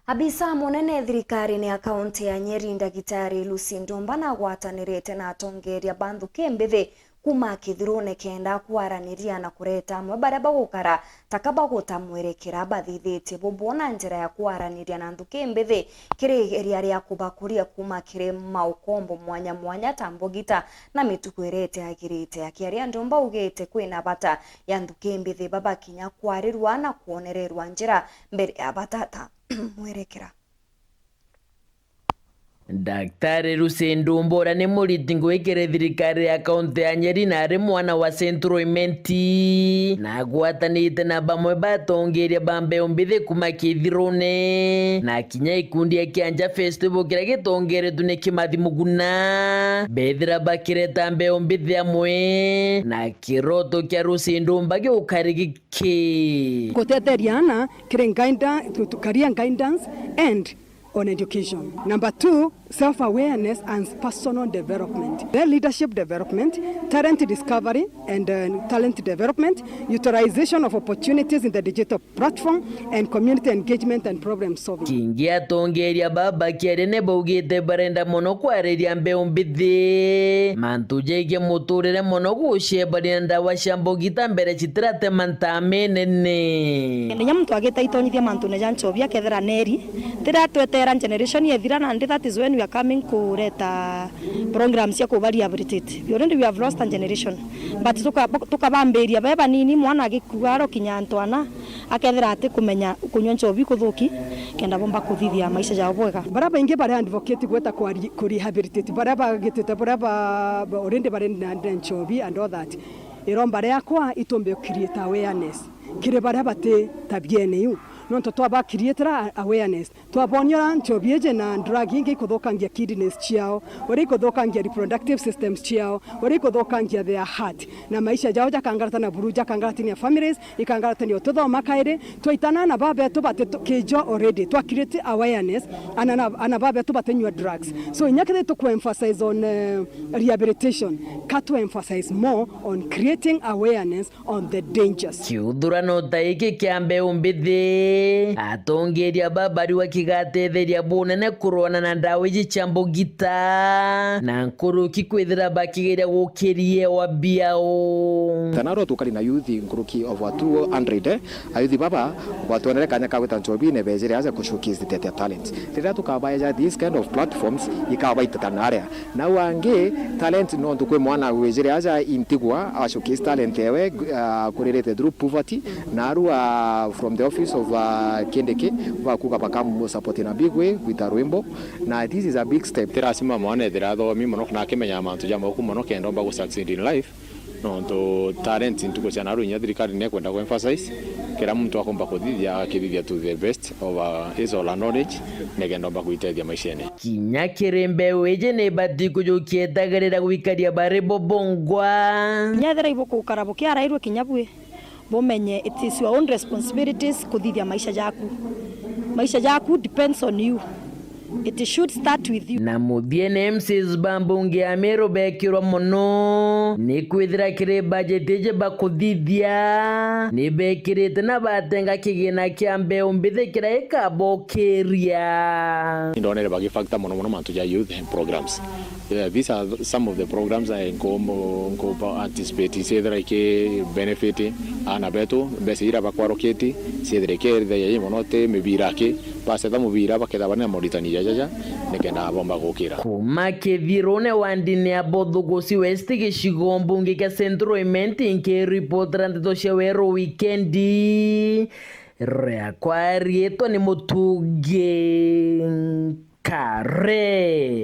Abisa munene thirikari-ini ya kaunti ya Nyeri Ndagitari Lucy Ndumba nagwatanirite na atongeria banthuki mbithi kuma kithirune kenda kwaraniria na kureta amwe baria bagukara takabaguta mwerekera bathithitie bubona njira ya kwaraniria na nthuki mbithi kiri eria ria kubakuria kuma kiri maukombo mwanya mwanya tambogita na mituko irete agirite akiaria Ndumba ugite kwina bata ya nthuki mbithi babakinya kwarirwa na kuonererwa njira mbere ya batata mwerekera. Daktari Lucy Ndumba ni muriti ngwikire thirikari ya kaunti ya Nyeri na ari mwana wa Central Imenti na agwatanite na bamwe batongeria bambe mbithi kuma kithirune na kinya ikundi kianja festival kiria gitongeretwe ni Kimathi Muguna bethira bakireta mbe mbithi amwe na kiroto kia Lucy Ndumba giukari giki guteteriana career guidance and on education. Number 2, self-awareness and personal development. Then leadership development, talent discovery and talent development, utilization of opportunities in the digital platform, and community engagement and problem solving. Kingia tongeria baba kiarene baugite barenda mono kwariria mbeu mbithi mantuje muturire mono gucie barenda washambo gita mbere citirate mantamenene ndenya muntu agita itonyithia mantu ne janchovia kethera neri tira twetera generation yethira na that is when we are coming kureta programs ya kuba rehabilitate. We already we have lost a generation, but tukabamberia beba nini mwana agikuaro kinyantwana akethera ati kumenya kunywa nchovi kuthuki kenda bomba kuthithia maisha jao bwega bara baingi bare advocate gweta ku rehabilitate bara bagitete bara already bare na nchovi and all that iromba yakwa itombe create awareness kire bara bate tabiene yu no twaba create awareness twabonyora nchobieje na drug ingi kuthokangia kidneys ciao ori kuthokangia reproductive systems ciao ori kuthokangia their heart na maisha jao jakangarata na buruja kangarata ni families ikangarata ni ototho makaire twaitana na babe tubate kijo already twa create awareness ana babe tubate new drugs so nyakire to emphasize on rehabilitation to emphasize more on creating awareness on the dangers kiudurano taiki kiambe umbithi atongeria babari wa kigatetheria bunene kurona na ndawa ichambo gita na nkuruki kwithira bakigeria gukirie wa biao tanaro tukari na youth nkuruki of 200 ayuthi baba watuonere kanya kagweta nchobi ne bezere aza kushowcase their talents tira tukabaya these kind of platforms ikabaita tanarea na wange talent no tukwe mwana wezere aza intigwa ashowcase talent ewe kurerete through poverty na arua from the office of Kendeke vakuka pakamu support in a big way with a Rwimbo na this is a big step terasima mwana thirado mi mono na kemenya mantu jama ku mono kendo mba ku succeed in life no to talent ntuko chana ru nya thirikari ne kwenda ku emphasize kera muntu akomba kuthithia akithithia to the best of his all knowledge ne kendo mba kuitethia maishene kinya kirembe weje ne bati kujukietagerera gwikaria bare bobongwa nyathera ibuku karabuki arairwe kinyabwe bomenye it is your own responsibilities kuthithia maisha jaku depends on you. It should start with you. Na muthiene MCs bambungi amero bekirwa muno ni kwithira kire budget je bakuthithia ni bekirite na batenga kigina kia mbeu mbithi kira ikabokeria ndonere bagi factor mono mantu ja youth programs. These are some of the programs I go anticipate sedra ke benefit ana beto besira bakwaroketi sedre ke de monote mebirake paseta mubira bakeda bana moritani jaja nekenda bomba gukira kuma kithirone wandine abothugusi west gicigo mbunge ka Central Imenti nke report randeto shewero weekendi rea kwa rieto ni mutuge kare.